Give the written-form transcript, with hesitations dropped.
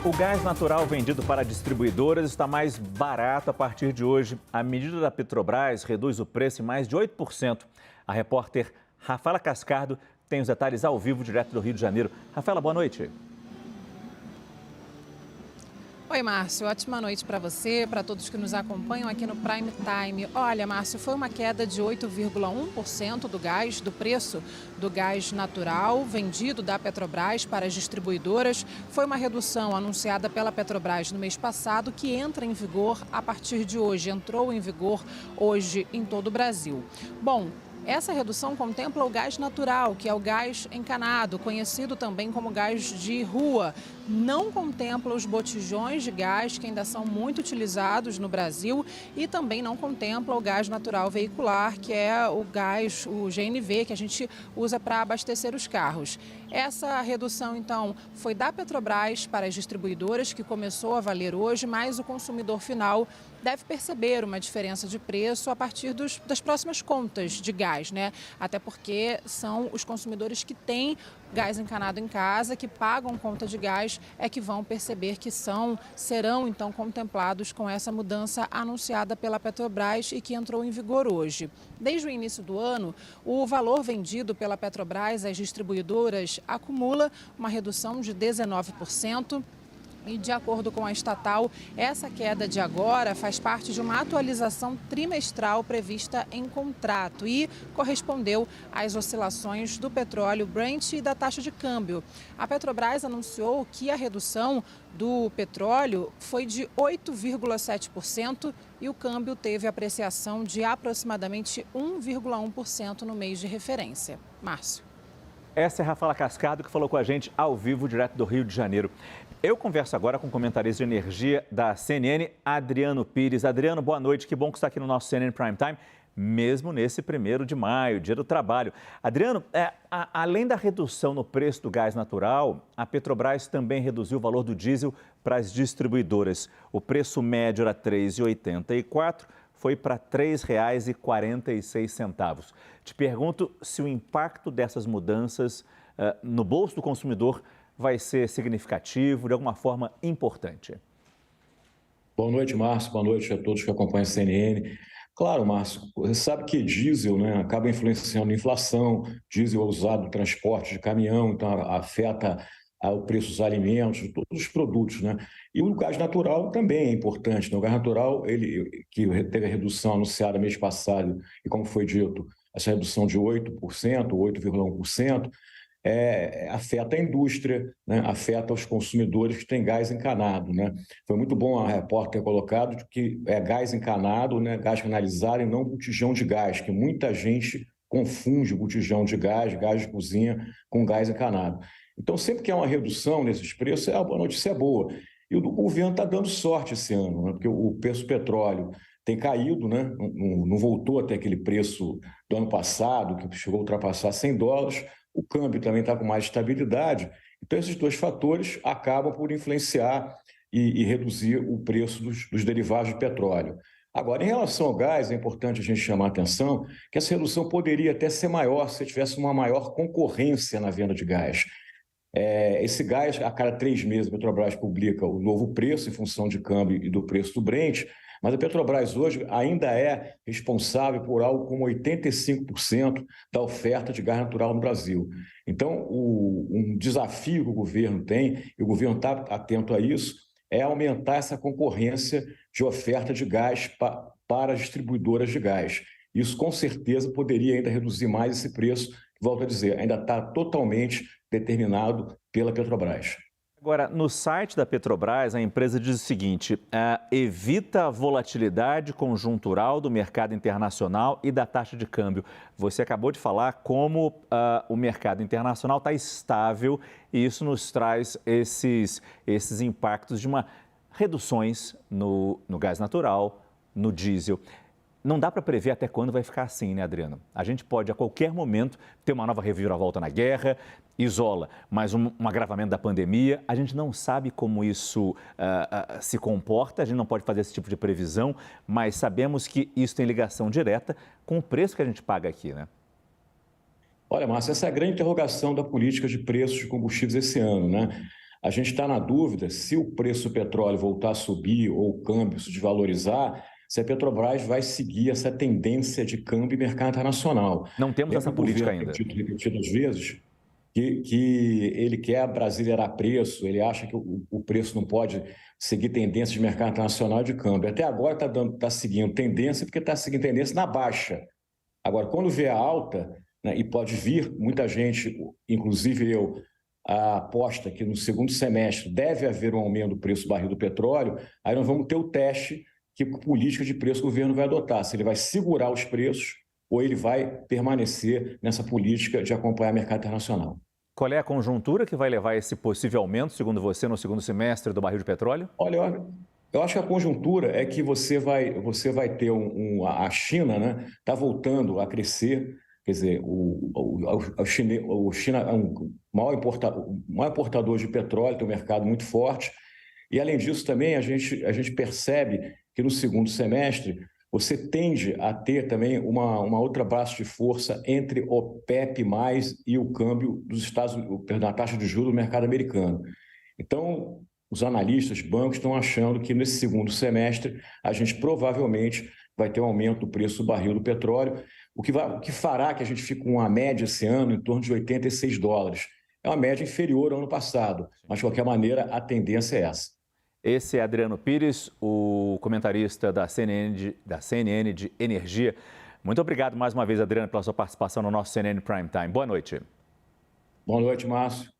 O gás natural vendido para distribuidoras está mais barato a partir de hoje. A medida da Petrobras reduz o preço em mais de 8%. A repórter Rafaela Cascardo tem os detalhes ao vivo, direto do Rio de Janeiro. Rafaela, boa noite. Oi, Márcio. Ótima noite para você, para todos que nos acompanham aqui no Prime Time. Olha, Márcio, foi uma queda de 8,1% do preço do gás natural vendido da Petrobras para as distribuidoras. Foi uma redução anunciada pela Petrobras no mês passado que entra em vigor a partir de hoje. Entrou em vigor hoje em todo o Brasil. Bom, essa redução contempla o gás natural, que é o gás encanado, conhecido também como gás de rua. Não contempla os botijões de gás, que ainda são muito utilizados no Brasil, e também não contempla o gás natural veicular, que é o gás, o GNV, que a gente usa para abastecer os carros. Essa redução, então, foi da Petrobras para as distribuidoras, que começou a valer hoje, mas o consumidor final deve perceber uma diferença de preço a partir das próximas contas de gás, né? Até porque são os consumidores que têm gás encanado em casa, que pagam conta de gás, é que vão perceber que serão então contemplados com essa mudança anunciada pela Petrobras e que entrou em vigor hoje. Desde o início do ano, o valor vendido pela Petrobras às distribuidoras acumula uma redução de 19%. E, de acordo com a estatal, essa queda de agora faz parte de uma atualização trimestral prevista em contrato e correspondeu às oscilações do petróleo Brent e da taxa de câmbio. A Petrobras anunciou que a redução do petróleo foi de 8,7% e o câmbio teve apreciação de aproximadamente 1,1% no mês de referência. Márcio. Essa é a Rafaela Cascardo, que falou com a gente ao vivo, direto do Rio de Janeiro. Eu converso agora com o comentarista de energia da CNN, Adriano Pires. Adriano, boa noite. Que bom que você está aqui no nosso CNN Prime Time, mesmo nesse 1º de maio, dia do trabalho. Adriano, além da redução no preço do gás natural, a Petrobras também reduziu o valor do diesel para as distribuidoras. O preço médio era R$ 3,84, foi para R$ 3,46. Te pergunto se o impacto dessas mudanças no bolso do consumidor vai ser significativo, de alguma forma importante. Boa noite, Márcio. Boa noite a todos que acompanham a CNN. Claro, Márcio, você sabe que diesel, né, acaba influenciando a inflação, diesel é usado no transporte de caminhão, então afeta o preço dos alimentos, de todos os produtos, né? E o gás natural também é importante, né? O gás natural, ele que teve a redução anunciada mês passado, e como foi dito, essa redução de 8%, 8,1%, afeta a indústria, né? Afeta os consumidores que têm gás encanado, né? Foi muito bom a repórter ter colocado que é gás encanado, né? Gás canalizado e não botijão de gás, que muita gente confunde botijão de gás, gás de cozinha, com gás encanado. Então, sempre que há uma redução nesses preços, a notícia é boa. E o governo está dando sorte esse ano, né? Porque o preço do petróleo tem caído, né? Não voltou até aquele preço do ano passado, que chegou a ultrapassar $100. O câmbio também está com mais estabilidade. Então, esses dois fatores acabam por influenciar e reduzir o preço dos derivados de petróleo. Agora, em relação ao gás, é importante a gente chamar a atenção que essa redução poderia até ser maior se tivesse uma maior concorrência na venda de gás. Esse gás, a cada 3 meses, a Petrobras publica o novo preço em função de câmbio e do preço do Brent, mas a Petrobras hoje ainda é responsável por algo como 85% da oferta de gás natural no Brasil. Então, um desafio que o governo tem, e o governo está atento a isso, é aumentar essa concorrência de oferta de gás para as distribuidoras de gás. Isso, com certeza, poderia ainda reduzir mais esse preço, que, volto a dizer, ainda está totalmente determinado pela Petrobras. Agora, no site da Petrobras, a empresa diz o seguinte: evita a volatilidade conjuntural do mercado internacional e da taxa de câmbio. Você acabou de falar como o mercado internacional está estável e isso nos traz esses impactos de reduções no gás natural, no diesel. Não dá para prever até quando vai ficar assim, né, Adriano? A gente pode, a qualquer momento, ter uma nova reviravolta na guerra, isola, mas um agravamento da pandemia. A gente não sabe como isso se comporta, a gente não pode fazer esse tipo de previsão, mas sabemos que isso tem ligação direta com o preço que a gente paga aqui, né? Olha, Márcio, essa é a grande interrogação da política de preços de combustíveis esse ano, né? A gente está na dúvida se o preço do petróleo voltar a subir ou o câmbio se desvalorizar, se a Petrobras vai seguir essa tendência de câmbio e mercado internacional. Não temos essa política ainda. Repetidas vezes, que ele quer brasileirar preço, ele acha que o preço não pode seguir tendência de mercado internacional de câmbio. Até agora está seguindo tendência, porque está seguindo tendência na baixa. Agora, quando vê a alta, né, e pode vir, muita gente, inclusive eu, aposta que no segundo semestre deve haver um aumento do preço do barril do petróleo, aí nós vamos ter o teste que política de preço o governo vai adotar, se ele vai segurar os preços ou ele vai permanecer nessa política de acompanhar o mercado internacional. Qual é a conjuntura que vai levar a esse possível aumento, segundo você, no segundo semestre do barril de petróleo? Olha, eu acho que a conjuntura é que você vai ter a China, né, está voltando a crescer, quer dizer, o China é o maior importador de petróleo, tem um mercado muito forte, e além disso também a gente percebe que no segundo semestre você tende a ter também uma outra braço de força entre OPEP+, e o câmbio dos Estados Unidos, na taxa de juros do mercado americano. Então, os analistas, bancos estão achando que nesse segundo semestre a gente provavelmente vai ter um aumento do preço do barril do petróleo, o que fará que a gente fique com uma média esse ano em torno de $86. É uma média inferior ao ano passado, mas de qualquer maneira a tendência é essa. Esse é Adriano Pires, o comentarista da CNN de Energia. Muito obrigado mais uma vez, Adriano, pela sua participação no nosso CNN Prime Time. Boa noite. Boa noite, Márcio.